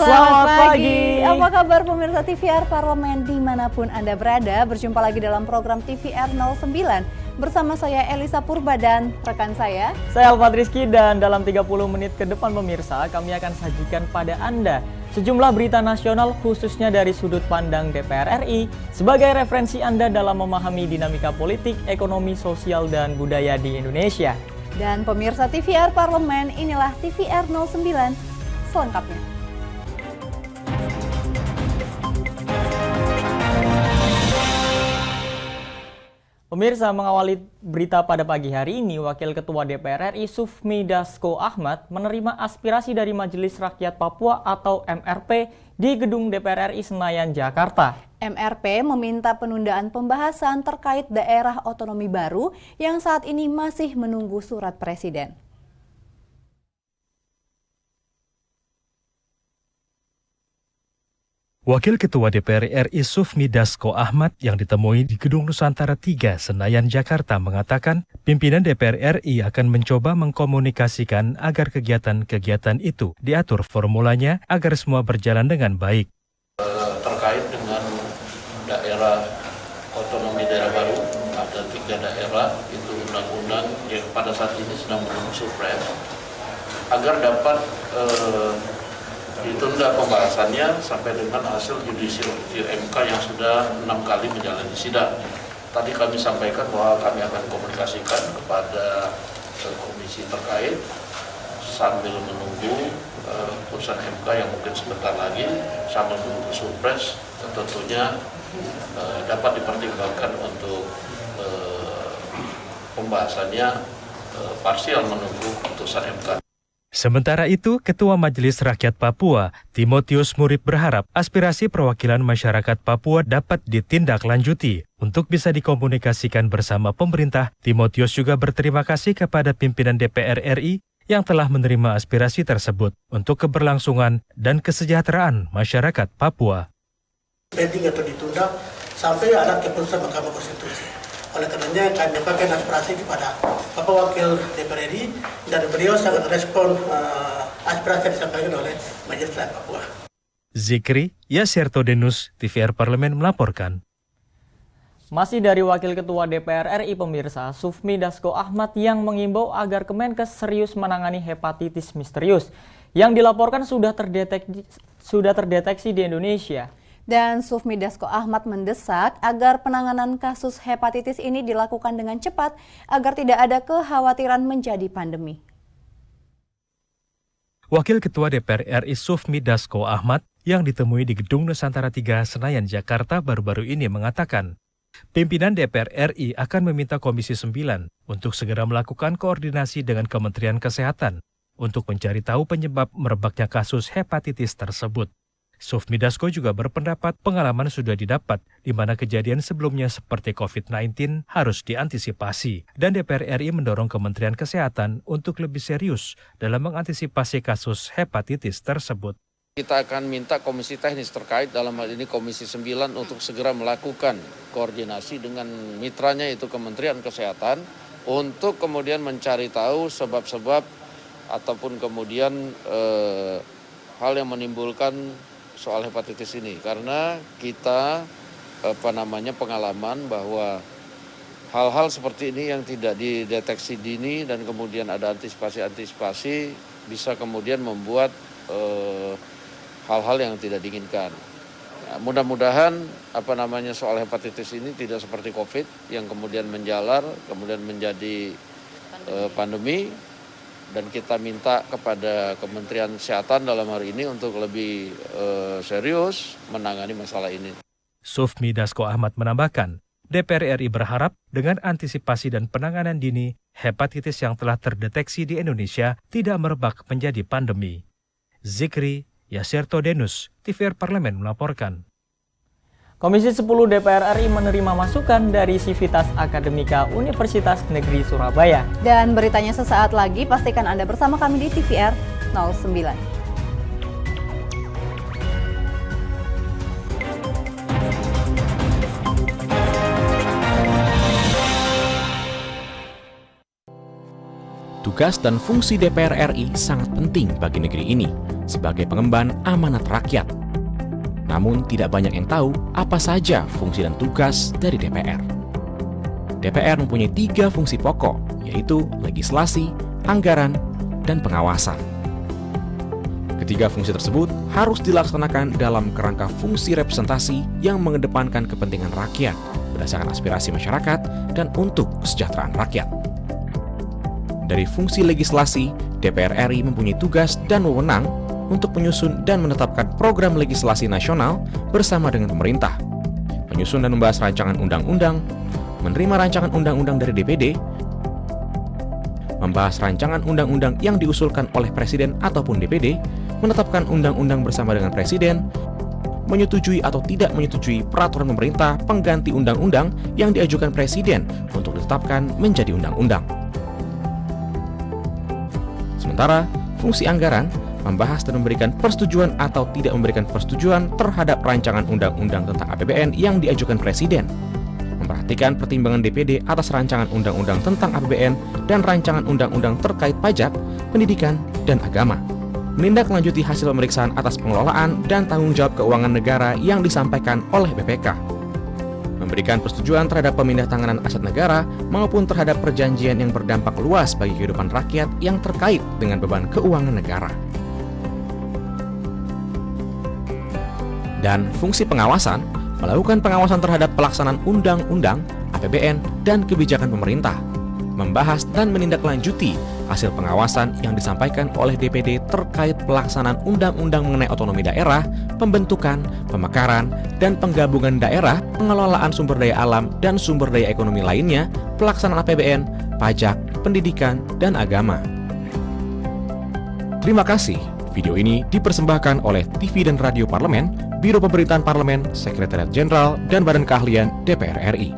Selamat pagi. Apa kabar pemirsa TVR Parlemen dimanapun Anda berada? Berjumpa lagi dalam program TVR 09 bersama saya Elisa Purba dan rekan saya Alfat Rizky, dan dalam 30 menit ke depan pemirsa kami akan sajikan pada Anda sejumlah berita nasional khususnya dari sudut pandang DPR RI sebagai referensi Anda dalam memahami dinamika politik, ekonomi, sosial, dan budaya di Indonesia. Dan pemirsa TVR Parlemen, inilah TVR 09 selengkapnya. Pemirsa, mengawali berita pada pagi hari ini, Wakil Ketua DPR RI Sufmi Dasko Ahmad menerima aspirasi dari Majelis Rakyat Papua atau MRP di Gedung DPR RI Senayan, Jakarta. MRP meminta penundaan pembahasan terkait daerah otonomi baru yang saat ini masih menunggu surat Presiden. Wakil Ketua DPR RI Sufmi Dasko Ahmad yang ditemui di Gedung Nusantara 3 Senayan, Jakarta mengatakan pimpinan DPR RI akan mencoba mengkomunikasikan agar kegiatan-kegiatan itu diatur formulanya agar semua berjalan dengan baik. Terkait dengan daerah otonomi daerah baru, ada 3 daerah, itu undang-undang yang pada saat ini sedang menunggu surpres, agar dapat ditunda pembahasannya sampai dengan hasil judicial review MK yang sudah 6 kali menjalani sidang. Tadi kami sampaikan bahwa kami akan komunikasikan kepada komisi terkait sambil menunggu putusan MK yang mungkin sebentar lagi, sambil menunggu surpres tentunya dapat dipertimbangkan untuk pembahasannya parsial menunggu putusan MK. Sementara itu, Ketua Majelis Rakyat Papua, Timotius Murib berharap aspirasi perwakilan masyarakat Papua dapat ditindaklanjuti. Untuk bisa dikomunikasikan bersama pemerintah, Timotius juga berterima kasih kepada pimpinan DPR RI yang telah menerima aspirasi tersebut untuk keberlangsungan dan kesejahteraan masyarakat Papua. Pending atau ditunda sampai ada keputusan Mahkamah Konstitusi. Oleh karenanya kami menyampaikan aspirasi kepada Bapak Wakil DPR RI dan beliau sangat respon aspirasi yang disampaikan oleh Majelis Rakyat Papua. Zikri Yasertodenus, TVR Parlemen melaporkan. Masih dari Wakil Ketua DPR RI pemirsa, Sufmi Dasko Ahmad yang mengimbau agar Kemenkes serius menangani hepatitis misterius yang dilaporkan sudah terdeteksi di Indonesia. Dan Sufmi Dasko Ahmad mendesak agar penanganan kasus hepatitis ini dilakukan dengan cepat agar tidak ada kekhawatiran menjadi pandemi. Wakil Ketua DPR RI Sufmi Dasko Ahmad yang ditemui di Gedung Nusantara 3 Senayan, Jakarta baru-baru ini mengatakan, pimpinan DPR RI akan meminta Komisi 9 untuk segera melakukan koordinasi dengan Kementerian Kesehatan untuk mencari tahu penyebab merebaknya kasus hepatitis tersebut. Sufmi Dasko juga berpendapat pengalaman sudah didapat di mana kejadian sebelumnya seperti COVID-19 harus diantisipasi dan DPR RI mendorong Kementerian Kesehatan untuk lebih serius dalam mengantisipasi kasus hepatitis tersebut. Kita akan minta komisi teknis terkait, dalam hal ini Komisi 9, untuk segera melakukan koordinasi dengan mitranya itu Kementerian Kesehatan untuk kemudian mencari tahu sebab-sebab ataupun kemudian hal yang menimbulkan soal hepatitis ini, karena kita pengalaman bahwa hal-hal seperti ini yang tidak dideteksi dini dan kemudian ada antisipasi bisa kemudian membuat hal-hal yang tidak diinginkan. Ya, mudah-mudahan soal hepatitis ini tidak seperti COVID yang kemudian menjalar, kemudian menjadi pandemi. Dan kita minta kepada Kementerian Kesehatan dalam hari ini untuk lebih serius menangani masalah ini. Sufmi Dasko Ahmad menambahkan, DPR RI berharap dengan antisipasi dan penanganan dini, hepatitis yang telah terdeteksi di Indonesia tidak merebak menjadi pandemi. Zikri Yasertodenus, TVR Parlemen melaporkan. Komisi 10 DPR RI menerima masukan dari Sivitas Akademika Universitas Negeri Surabaya. Dan beritanya sesaat lagi, pastikan Anda bersama kami di TVR 09. tugas dan fungsi DPR RI sangat penting bagi negeri ini sebagai pengemban amanat rakyat. Namun tidak banyak yang tahu apa saja fungsi dan tugas dari DPR. DPR mempunyai 3 fungsi pokok, yaitu legislasi, anggaran, dan pengawasan. Ketiga fungsi tersebut harus dilaksanakan dalam kerangka fungsi representasi yang mengedepankan kepentingan rakyat berdasarkan aspirasi masyarakat dan untuk kesejahteraan rakyat. Dari fungsi legislasi, DPR RI mempunyai tugas dan wewenang untuk menyusun dan menetapkan program legislasi nasional bersama dengan pemerintah, menyusun dan membahas rancangan undang-undang, menerima rancangan undang-undang dari DPD, membahas rancangan undang-undang yang diusulkan oleh Presiden ataupun DPD, menetapkan undang-undang bersama dengan Presiden, menyetujui atau tidak menyetujui peraturan pemerintah pengganti undang-undang yang diajukan Presiden untuk ditetapkan menjadi undang-undang. Sementara, fungsi anggaran membahas dan memberikan persetujuan atau tidak memberikan persetujuan terhadap rancangan undang-undang tentang APBN yang diajukan Presiden, memperhatikan pertimbangan DPD atas rancangan undang-undang tentang APBN dan rancangan undang-undang terkait pajak, pendidikan, dan agama, menindaklanjuti hasil pemeriksaan atas pengelolaan dan tanggung jawab keuangan negara yang disampaikan oleh BPK, memberikan persetujuan terhadap pemindahtanganan aset negara maupun terhadap perjanjian yang berdampak luas bagi kehidupan rakyat yang terkait dengan beban keuangan negara. Dan fungsi pengawasan, melakukan pengawasan terhadap pelaksanaan undang-undang, APBN, dan kebijakan pemerintah, membahas dan menindaklanjuti hasil pengawasan yang disampaikan oleh DPD terkait pelaksanaan undang-undang mengenai otonomi daerah, pembentukan, pemekaran, dan penggabungan daerah, pengelolaan sumber daya alam dan sumber daya ekonomi lainnya, pelaksanaan APBN, pajak, pendidikan, dan agama. Terima kasih. Video ini dipersembahkan oleh TV dan Radio Parlemen, Biro Pemerintahan Parlemen, Sekretariat Jenderal, dan Badan Keahlian DPR RI.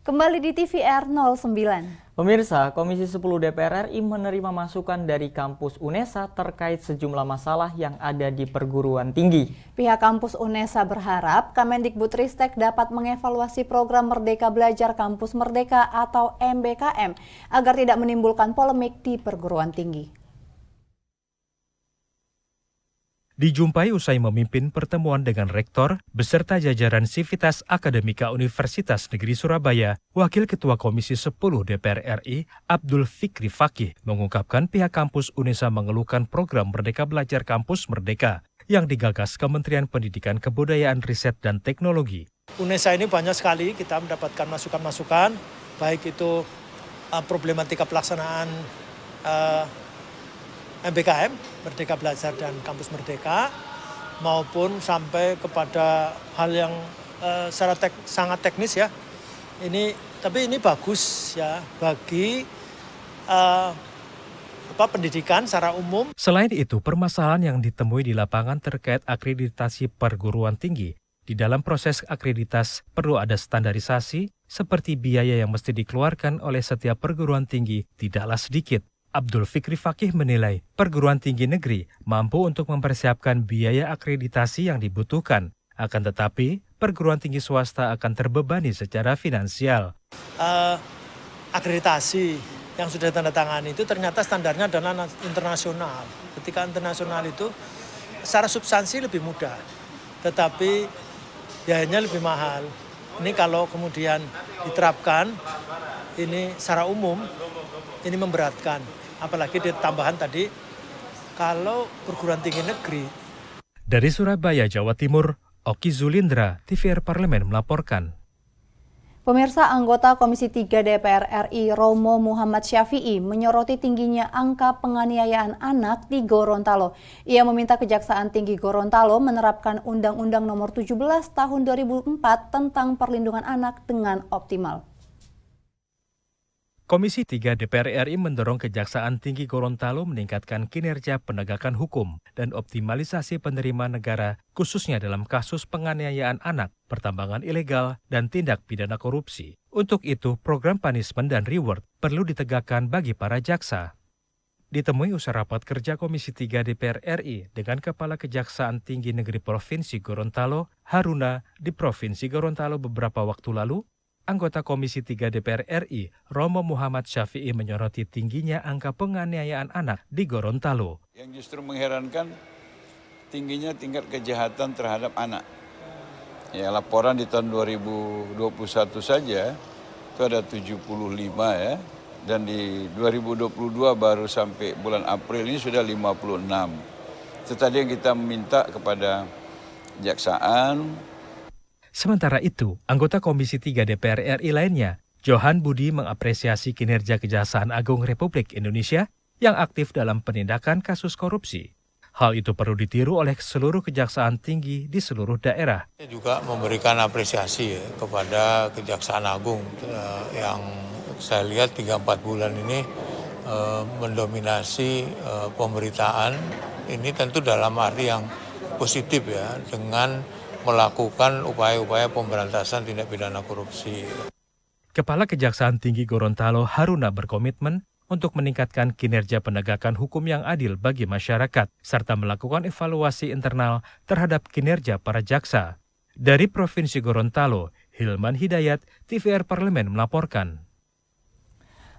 Kembali di TVR 09. Pemirsa, Komisi 10 DPR RI menerima masukan dari kampus UNESA terkait sejumlah masalah yang ada di perguruan tinggi. Pihak kampus UNESA berharap Kemendikbudristek dapat mengevaluasi program Merdeka Belajar Kampus Merdeka atau MBKM agar tidak menimbulkan polemik di perguruan tinggi. Dijumpai usai memimpin pertemuan dengan Rektor beserta jajaran Sivitas Akademika Universitas Negeri Surabaya, Wakil Ketua Komisi 10 DPR RI, Abdul Fikri Fakih, mengungkapkan pihak kampus UNESA mengeluhkan program Merdeka Belajar Kampus Merdeka yang digagas Kementerian Pendidikan Kebudayaan Riset dan Teknologi. UNESA ini banyak sekali kita mendapatkan masukan-masukan, baik itu problematika pelaksanaan MBKM, Merdeka Belajar dan Kampus Merdeka, maupun sampai kepada hal yang secara sangat teknis ya. Tapi ini bagus ya bagi pendidikan secara umum. Selain itu, permasalahan yang ditemui di lapangan terkait akreditasi perguruan tinggi. Di dalam proses akreditas perlu ada standarisasi seperti biaya yang mesti dikeluarkan oleh setiap perguruan tinggi tidaklah sedikit. Abdul Fikri Fakih menilai perguruan tinggi negeri mampu untuk mempersiapkan biaya akreditasi yang dibutuhkan. Akan tetapi, perguruan tinggi swasta akan terbebani secara finansial. Akreditasi yang sudah ditandatangani itu ternyata standarnya adalah internasional. Ketika internasional itu secara substansi lebih mudah, tetapi biayanya lebih mahal. Ini kalau kemudian diterapkan, ini secara umum, ini memberatkan. Apalagi di tambahan tadi, kalau perguruan tinggi negeri. Dari Surabaya, Jawa Timur, Oki Zulindra, TVR Parlemen melaporkan. Pemirsa, anggota Komisi 3 DPR RI Romo Muhammad Syafi'i menyoroti tingginya angka penganiayaan anak di Gorontalo. Ia meminta Kejaksaan Tinggi Gorontalo menerapkan Undang-Undang Nomor 17 Tahun 2004 tentang perlindungan anak dengan optimal. Komisi 3 DPR RI mendorong Kejaksaan Tinggi Gorontalo meningkatkan kinerja penegakan hukum dan optimalisasi penerimaan negara, khususnya dalam kasus penganiayaan anak, pertambangan ilegal, dan tindak pidana korupsi. Untuk itu, program punishment dan reward perlu ditegakkan bagi para jaksa. ditemui usai rapat kerja Komisi 3 DPR RI dengan Kepala Kejaksaan Tinggi Negeri Provinsi Gorontalo, Haruna, di Provinsi Gorontalo beberapa waktu lalu, anggota Komisi 3 DPR RI, Romo Muhammad Syafi'i menyoroti tingginya angka penganiayaan anak di Gorontalo. Yang justru mengherankan, tingginya tingkat kejahatan terhadap anak. Ya, laporan di tahun 2021 saja itu ada 75 ya, dan di 2022 baru sampai bulan April ini sudah 56. Itu tadi yang kita minta kepada Kejaksaan. Sementara itu, anggota Komisi 3 DPR RI lainnya, Johan Budi mengapresiasi kinerja Kejaksaan Agung Republik Indonesia yang aktif dalam penindakan kasus korupsi. Hal itu perlu ditiru oleh seluruh kejaksaan tinggi di seluruh daerah. Juga memberikan apresiasi kepada Kejaksaan Agung yang saya lihat 3-4 bulan ini mendominasi pemberitaan. Ini tentu dalam arti yang positif ya, dengan melakukan upaya-upaya pemberantasan tindak pidana korupsi. Kepala Kejaksaan Tinggi Gorontalo Haruna berkomitmen untuk meningkatkan kinerja penegakan hukum yang adil bagi masyarakat, serta melakukan evaluasi internal terhadap kinerja para jaksa. Dari Provinsi Gorontalo, Hilman Hidayat, TVR Parlemen melaporkan.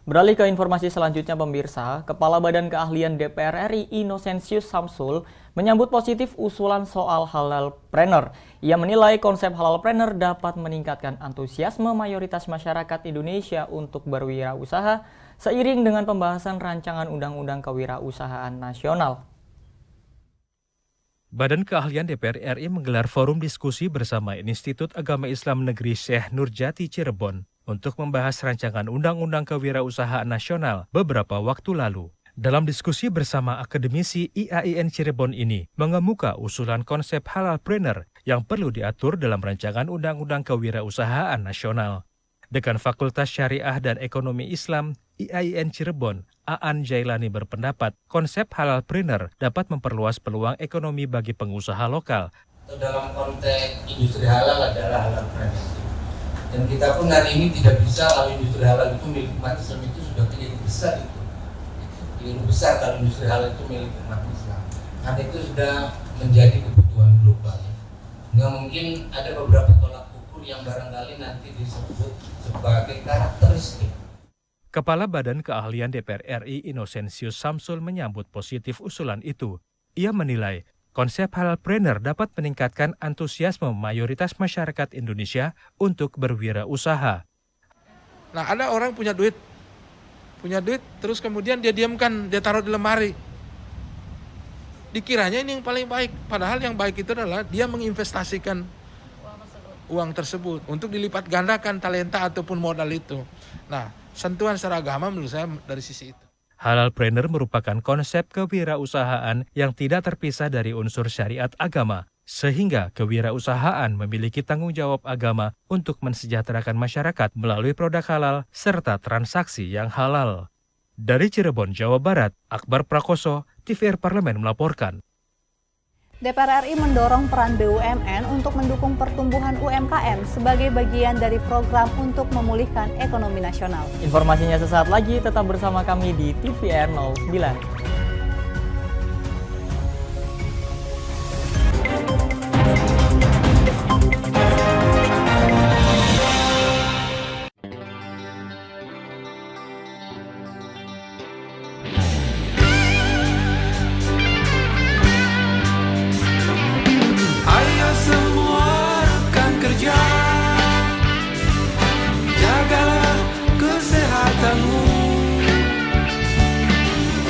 Beralih ke informasi selanjutnya pemirsa, Kepala Badan Keahlian DPR RI Innocentius Samsul menyambut positif usulan soal halalpreneur. Ia menilai konsep halalpreneur dapat meningkatkan antusiasme mayoritas masyarakat Indonesia untuk berwirausaha seiring dengan pembahasan rancangan Undang-Undang Kewirausahaan Nasional. Badan Keahlian DPR RI menggelar forum diskusi bersama Institut Agama Islam Negeri Syekh Nurjati Cirebon untuk membahas rancangan Undang-Undang Kewirausahaan Nasional beberapa waktu lalu. Dalam diskusi bersama akademisi IAIN Cirebon ini mengemuka usulan konsep halalpreneur yang perlu diatur dalam rancangan Undang-Undang Kewirausahaan Nasional. Dekan Fakultas Syariah dan Ekonomi Islam IAIN Cirebon, Aan Jailani berpendapat konsep halalpreneur dapat memperluas peluang ekonomi bagi pengusaha lokal. Dalam konteks industri halal adalah halalpreneur. Dan kita pun hari ini tidak bisa kalau industri halal itu milik umat Islam, itu sudah keliru besar itu. Keliru besar kalau industri halal itu milik umat Islam. Karena itu sudah menjadi kebutuhan global. Nggak mungkin ada beberapa tolak ukur yang barangkali nanti disebut sebagai karakteristik. Kepala Badan Keahlian DPR RI Innocentius Samsul menyambut positif usulan itu. Ia menilai konsep halalpreneur dapat meningkatkan antusiasme mayoritas masyarakat Indonesia untuk berwirausaha. Nah, ada orang punya duit, terus kemudian dia diamkan, dia taruh di lemari. Dikiranya ini yang paling baik, padahal yang baik itu adalah dia menginvestasikan uang tersebut untuk dilipat gandakan talenta ataupun modal itu. Nah, sentuhan secara agama menurut saya dari sisi itu. Halalpreneur merupakan konsep kewirausahaan yang tidak terpisah dari unsur syariat agama, sehingga kewirausahaan memiliki tanggung jawab agama untuk mensejahterakan masyarakat melalui produk halal serta transaksi yang halal. Dari Cirebon, Jawa Barat, Akbar Prakoso, TVR Parlemen melaporkan. DPR RI mendorong peran BUMN untuk mendukung pertumbuhan UMKM sebagai bagian dari program untuk memulihkan ekonomi nasional. Informasinya sesaat lagi, tetap bersama kami di TVR 09.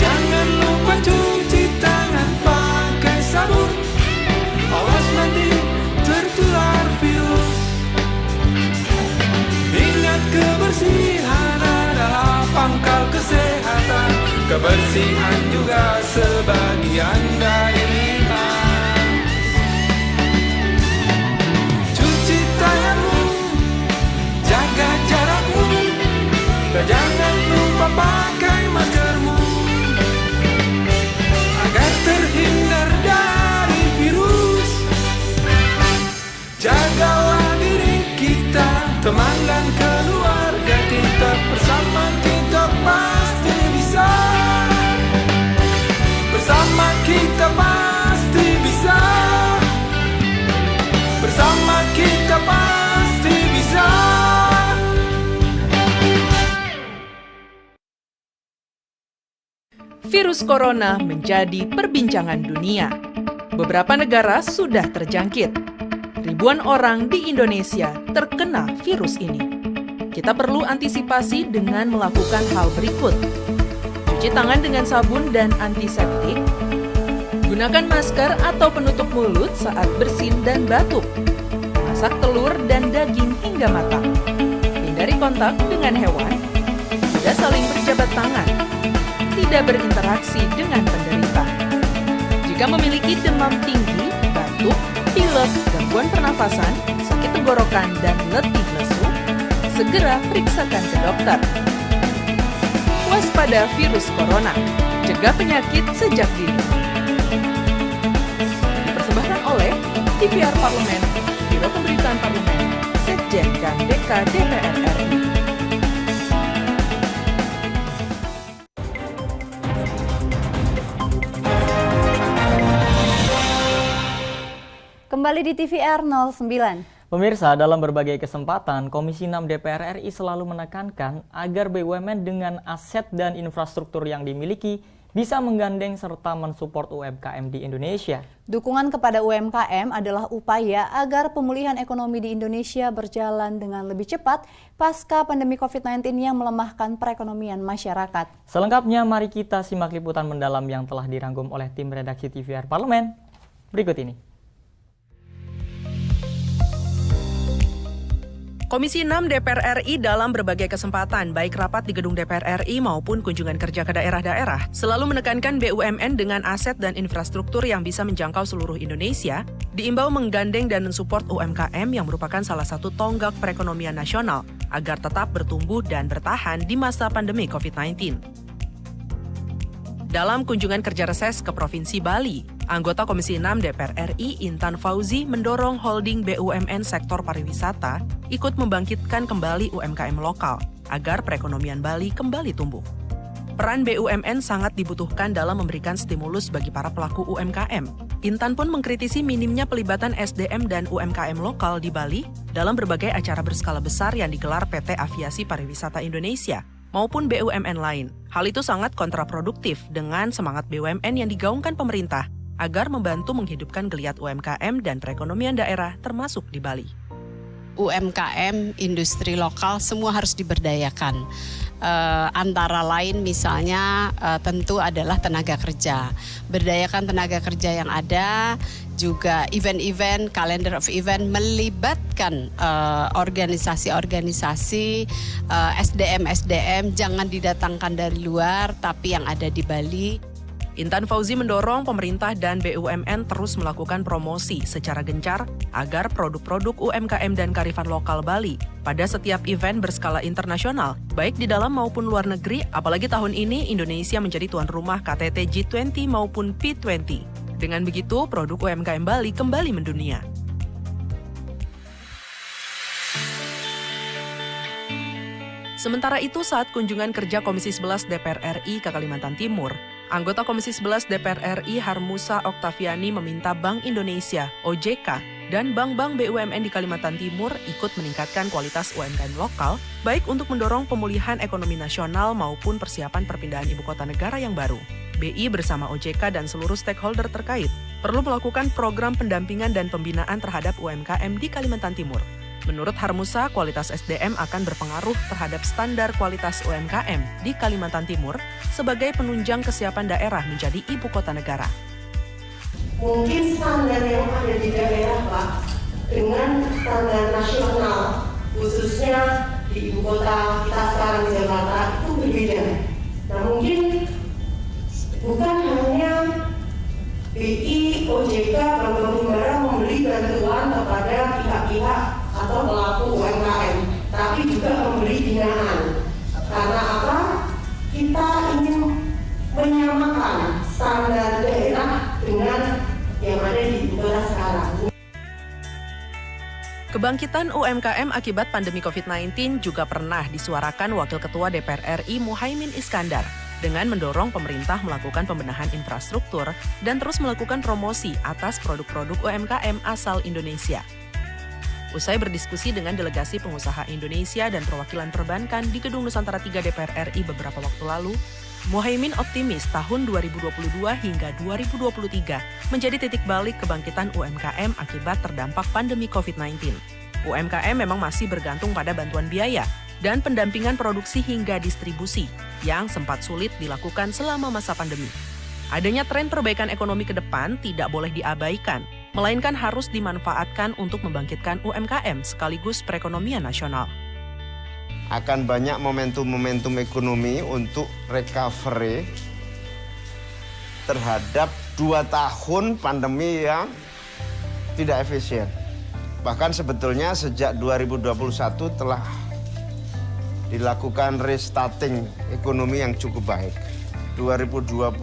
Jangan lupa cuci tangan pakai sabun. Awas nanti tertular virus. Ingat kebersihan adalah pangkal kesehatan. Kebersihan juga sebagian dari iman. Cuci tanganmu, jaga jarakmu. Jangan lupa pakai maskermu agar terhindar dari virus. Jagalah diri kita, teman dan keluarga kita, bersama kita pasti bisa. kita pasti bisa. Bersama kita pasti bisa. Virus corona menjadi perbincangan dunia. Beberapa negara sudah terjangkit. Ribuan orang di Indonesia terkena virus ini. Kita perlu antisipasi dengan melakukan hal berikut. Cuci tangan dengan sabun dan antiseptik. Gunakan masker atau penutup mulut saat bersin dan batuk. Masak telur dan daging hingga matang. Hindari kontak dengan hewan. Tidak saling berjabat tangan. Tidak berinteraksi dengan penderita. Jika memiliki demam tinggi, batuk, pilek, gangguan pernafasan, sakit tenggorokan, dan letih lesu, segera periksakan ke dokter. Waspada virus corona, cegah penyakit sejak dini. Dipersembahkan oleh TVR Parlemen, Biro Pemberitaan Parlemen, Sekjen dan DK DPR RI. Kembali di TVR 09. Pemirsa, dalam berbagai kesempatan, Komisi 6 DPR RI selalu menekankan agar BUMN dengan aset dan infrastruktur yang dimiliki bisa menggandeng serta mensupport UMKM di Indonesia. Dukungan kepada UMKM adalah upaya agar pemulihan ekonomi di Indonesia berjalan dengan lebih cepat pasca pandemi COVID-19 yang melemahkan perekonomian masyarakat. Selengkapnya, mari kita simak liputan mendalam yang telah dirangkum oleh tim redaksi TVR Parlemen. Berikut ini. Komisi 6 DPR RI dalam berbagai kesempatan, baik rapat di gedung DPR RI maupun kunjungan kerja ke daerah-daerah, selalu menekankan BUMN dengan aset dan infrastruktur yang bisa menjangkau seluruh Indonesia, diimbau menggandeng dan mensupport UMKM yang merupakan salah satu tonggak perekonomian nasional, agar tetap bertumbuh dan bertahan di masa pandemi COVID-19. Dalam kunjungan kerja reses ke Provinsi Bali, anggota Komisi 6 DPR RI Intan Fauzi mendorong holding BUMN sektor pariwisata ikut membangkitkan kembali UMKM lokal agar perekonomian Bali kembali tumbuh. Peran BUMN sangat dibutuhkan dalam memberikan stimulus bagi para pelaku UMKM. Intan pun mengkritisi minimnya pelibatan SDM dan UMKM lokal di Bali dalam berbagai acara berskala besar yang digelar PT Aviasi Pariwisata Indonesia maupun BUMN lain. Hal itu sangat kontraproduktif dengan semangat BUMN yang digaungkan pemerintah agar membantu menghidupkan geliat UMKM dan perekonomian daerah termasuk di Bali. UMKM, industri lokal semua harus diberdayakan. Antara lain misalnya tentu adalah tenaga kerja. Berdayakan tenaga kerja yang ada, juga event-event, calendar of event melibatkan organisasi-organisasi, SDM, jangan didatangkan dari luar tapi yang ada di Bali. Intan Fauzi mendorong pemerintah dan BUMN terus melakukan promosi secara gencar agar produk-produk UMKM dan kearifan lokal Bali pada setiap event berskala internasional, baik di dalam maupun luar negeri, apalagi tahun ini Indonesia menjadi tuan rumah KTT G20 maupun P20. Dengan begitu, produk UMKM Bali kembali mendunia. Sementara itu, saat kunjungan kerja Komisi 11 DPR RI ke Kalimantan Timur, anggota Komisi 11 DPR RI Harmusa Oktaviani meminta Bank Indonesia, OJK, dan bank-bank BUMN di Kalimantan Timur ikut meningkatkan kualitas UMKM lokal, baik untuk mendorong pemulihan ekonomi nasional maupun persiapan perpindahan ibu kota negara yang baru. BI bersama OJK dan seluruh stakeholder terkait perlu melakukan program pendampingan dan pembinaan terhadap UMKM di Kalimantan Timur. Menurut Harmusa, kualitas SDM akan berpengaruh terhadap standar kualitas UMKM di Kalimantan Timur sebagai penunjang kesiapan daerah menjadi ibu kota negara. Mungkin standar yang ada di daerah, Pak, dengan standar nasional, khususnya di ibu kota kita sekarang Jakarta, itu berbeda. Nah mungkin bukan hanya BI, OJK, Bank Himbara memberi bantuan kepada pihak-pihak atau pelaku UMKM, tapi juga memberi binaan. Karena apa? Kita ingin menyamakan standar daerah dengan yang ada di ibu kota sekarang. Kebangkitan UMKM akibat pandemi COVID-19 juga pernah disuarakan Wakil Ketua DPR RI Muhaimin Iskandar. dengan mendorong pemerintah melakukan pembenahan infrastruktur dan terus melakukan promosi atas produk-produk UMKM asal Indonesia. Usai berdiskusi dengan delegasi pengusaha Indonesia dan perwakilan perbankan di Gedung Nusantara 3 DPR RI beberapa waktu lalu, Muhaimin optimis tahun 2022 hingga 2023 menjadi titik balik kebangkitan UMKM akibat terdampak pandemi COVID-19. UMKM memang masih bergantung pada bantuan biaya dan pendampingan produksi hingga distribusi yang sempat sulit dilakukan selama masa pandemi. Adanya tren perbaikan ekonomi ke depan tidak boleh diabaikan, melainkan harus dimanfaatkan untuk membangkitkan UMKM sekaligus perekonomian nasional. Akan banyak momentum-momentum ekonomi untuk recovery terhadap 2 tahun pandemi yang tidak efisien. Bahkan sebetulnya sejak 2021 telah dilakukan restarting ekonomi yang cukup baik. 2022,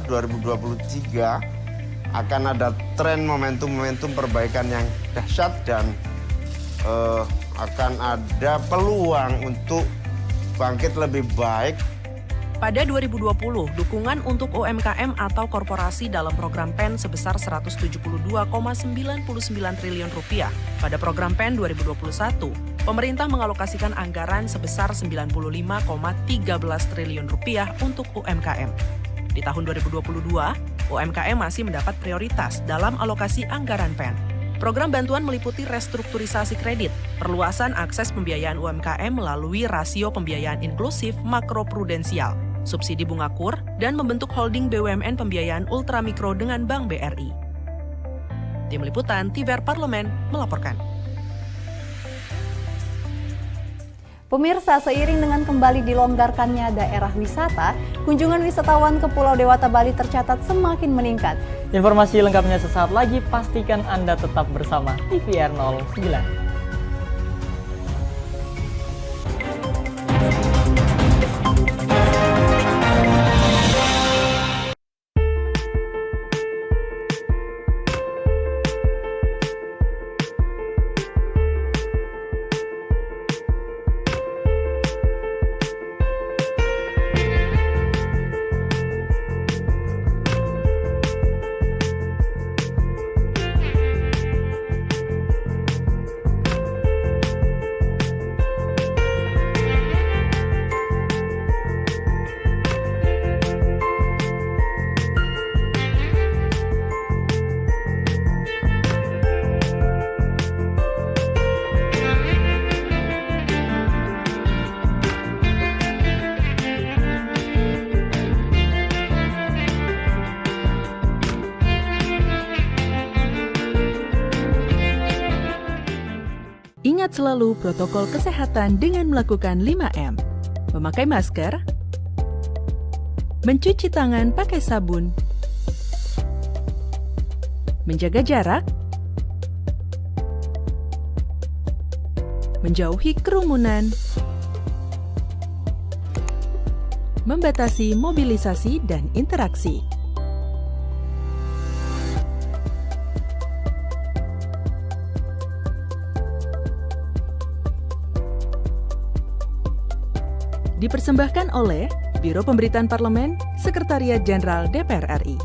2023 akan ada tren momentum-momentum perbaikan yang dahsyat dan akan ada peluang untuk bangkit lebih baik. Pada 2020, dukungan untuk UMKM atau korporasi dalam program PEN sebesar Rp172,99 triliun. Pada program PEN 2021, pemerintah mengalokasikan anggaran sebesar Rp95,13 triliun untuk UMKM. Di tahun 2022, UMKM masih mendapat prioritas dalam alokasi anggaran PEN. Program bantuan meliputi restrukturisasi kredit, perluasan akses pembiayaan UMKM melalui rasio pembiayaan inklusif makroprudensial, subsidi bunga KUR, dan membentuk holding BUMN pembiayaan ultramikro dengan Bank BRI. Tim Liputan TVR Parlemen melaporkan. Pemirsa, seiring dengan kembali dilonggarkannya daerah wisata, kunjungan wisatawan ke Pulau Dewata Bali tercatat semakin meningkat. Informasi lengkapnya sesaat lagi, pastikan Anda tetap bersama TVR 09. Ingat selalu protokol kesehatan dengan melakukan 5M. Memakai masker, mencuci tangan pakai sabun, menjaga jarak, menjauhi kerumunan, membatasi mobilisasi dan interaksi. Dipersembahkan oleh Biro Pemberitaan Parlemen, Sekretariat Jenderal DPR RI.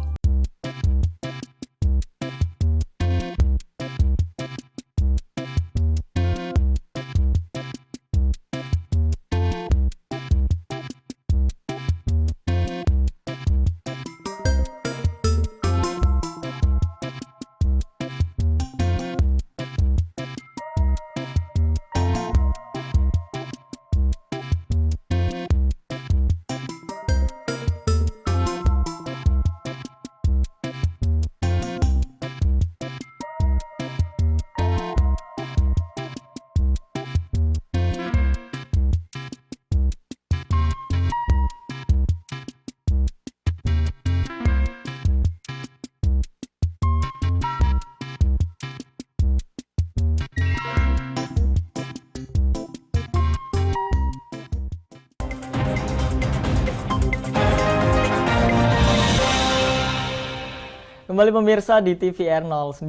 Kembali pemirsa di TVR 09.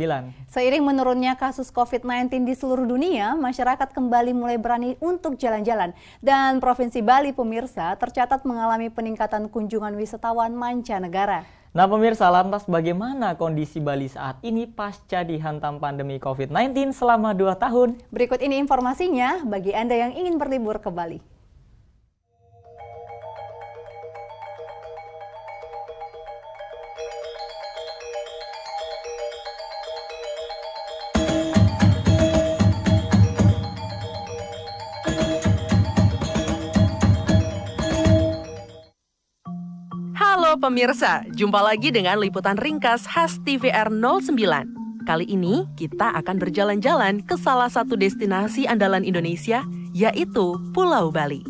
Seiring menurunnya kasus COVID-19 di seluruh dunia, masyarakat kembali mulai berani untuk jalan-jalan. Dan Provinsi Bali pemirsa tercatat mengalami peningkatan kunjungan wisatawan mancanegara. Nah pemirsa, lantas bagaimana kondisi Bali saat ini pasca dihantam pandemi COVID-19 selama 2 tahun? Berikut ini informasinya bagi Anda yang ingin berlibur ke Bali. Halo pemirsa, jumpa lagi dengan liputan ringkas khas TVR 09. Kali ini kita akan berjalan-jalan ke salah satu destinasi andalan Indonesia, yaitu Pulau Bali.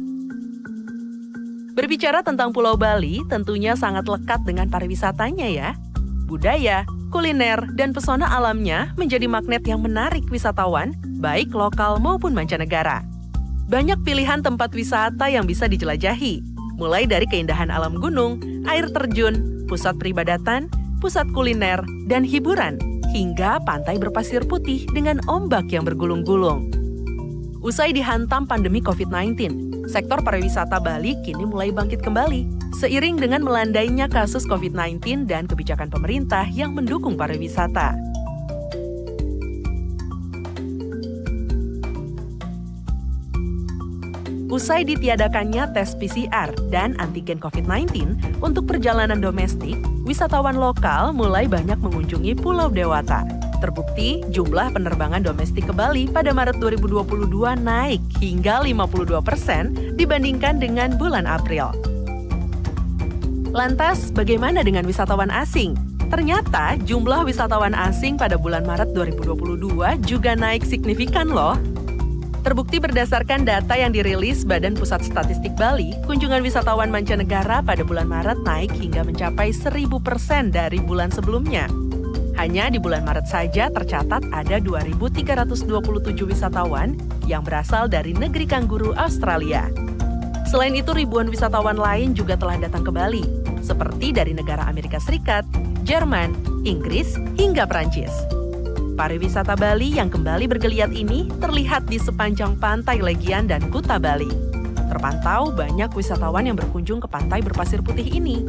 Berbicara tentang Pulau Bali, tentunya sangat lekat dengan pariwisatanya ya. Budaya, kuliner, dan pesona alamnya menjadi magnet yang menarik wisatawan, baik lokal maupun mancanegara. Banyak pilihan tempat wisata yang bisa dijelajahi, mulai dari keindahan alam gunung, air terjun, pusat peribadatan, pusat kuliner, dan hiburan, hingga pantai berpasir putih dengan ombak yang bergulung-gulung. Usai dihantam pandemi COVID-19, sektor pariwisata Bali kini mulai bangkit kembali, seiring dengan melandainya kasus COVID-19 dan kebijakan pemerintah yang mendukung pariwisata. Usai ditiadakannya tes PCR dan antigen COVID-19 untuk perjalanan domestik, wisatawan lokal mulai banyak mengunjungi Pulau Dewata. Terbukti, jumlah penerbangan domestik ke Bali pada Maret 2022 naik hingga 52% dibandingkan dengan bulan April. Lantas, bagaimana dengan wisatawan asing? Ternyata, jumlah wisatawan asing pada bulan Maret 2022 juga naik signifikan loh. Terbukti berdasarkan data yang dirilis Badan Pusat Statistik Bali, kunjungan wisatawan mancanegara pada bulan Maret naik hingga mencapai 1000% dari bulan sebelumnya. Hanya di bulan Maret saja tercatat ada 2.327 wisatawan yang berasal dari negeri kanguru Australia. Selain itu, ribuan wisatawan lain juga telah datang ke Bali, seperti dari negara Amerika Serikat, Jerman, Inggris, hingga Prancis. Pariwisata Bali yang kembali bergeliat ini terlihat di sepanjang Pantai Legian dan Kuta Bali. Terpantau banyak wisatawan yang berkunjung ke pantai berpasir putih ini.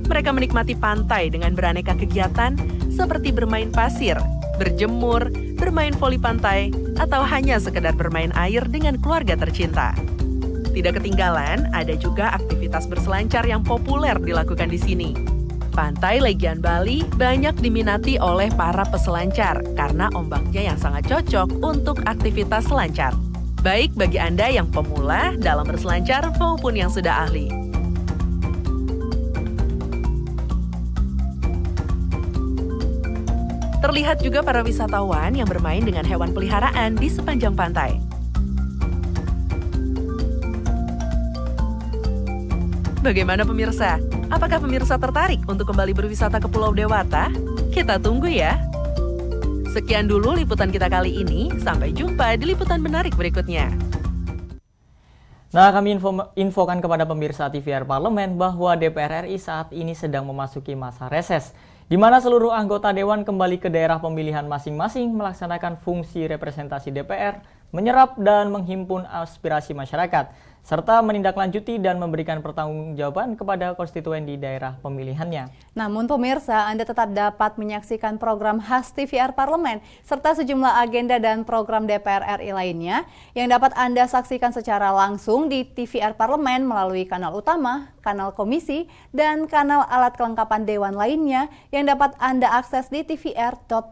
Mereka menikmati pantai dengan beraneka kegiatan seperti bermain pasir, berjemur, bermain voli pantai, atau hanya sekedar bermain air dengan keluarga tercinta. Tidak ketinggalan, ada juga aktivitas berselancar yang populer dilakukan di sini. Pantai Legian Bali banyak diminati oleh para peselancar karena ombaknya yang sangat cocok untuk aktivitas selancar. Baik bagi Anda yang pemula dalam berselancar maupun yang sudah ahli. Terlihat juga para wisatawan yang bermain dengan hewan peliharaan di sepanjang pantai. Bagaimana pemirsa? Apakah pemirsa tertarik untuk kembali berwisata ke Pulau Dewata? Kita tunggu ya. Sekian dulu liputan kita kali ini. Sampai jumpa di liputan menarik berikutnya. Nah, kami infokan kepada pemirsa TVR Parlemen bahwa DPR RI saat ini sedang memasuki masa reses, di mana seluruh anggota Dewan kembali ke daerah pemilihan masing-masing melaksanakan fungsi representasi DPR, menyerap dan menghimpun aspirasi masyarakat, serta menindaklanjuti dan memberikan pertanggungjawaban kepada konstituen di daerah pemilihannya. Namun pemirsa, Anda tetap dapat menyaksikan program khas TVR Parlemen, serta sejumlah agenda dan program DPR RI lainnya yang dapat Anda saksikan secara langsung di TVR Parlemen melalui kanal utama, kanal komisi, dan kanal alat kelengkapan Dewan lainnya yang dapat Anda akses di tvr.dpr.go.id.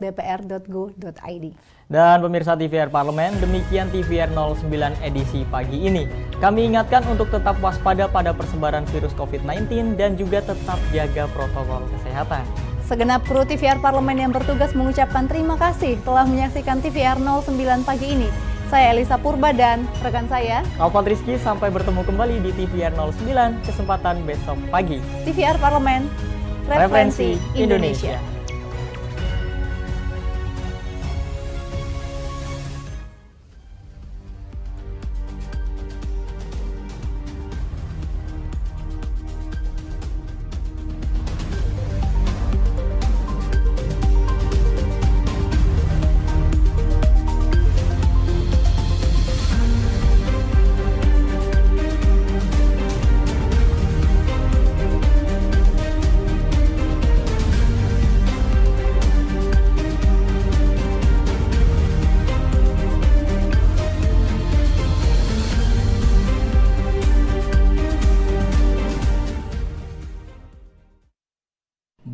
Dan pemirsa TVR Parlemen, demikian TVR 09 edisi pagi ini. Kami ingatkan untuk tetap waspada pada persebaran virus COVID-19 dan juga tetap jaga protokol kesehatan. Segenap kru TVR Parlemen yang bertugas mengucapkan terima kasih telah menyaksikan TVR 09 pagi ini. Saya Elisa Purba dan rekan saya Alfat Rizky, sampai bertemu kembali di TVR 09 kesempatan besok pagi. TVR Parlemen, referensi Indonesia.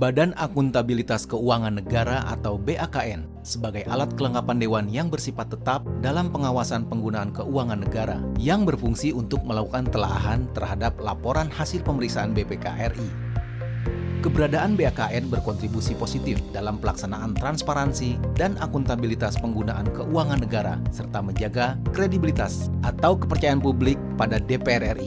Badan Akuntabilitas Keuangan Negara atau BAKN sebagai alat kelengkapan dewan yang bersifat tetap dalam pengawasan penggunaan keuangan negara yang berfungsi untuk melakukan telaahan terhadap laporan hasil pemeriksaan BPK RI. Keberadaan BAKN berkontribusi positif dalam pelaksanaan transparansi dan akuntabilitas penggunaan keuangan negara serta menjaga kredibilitas atau kepercayaan publik pada DPR RI.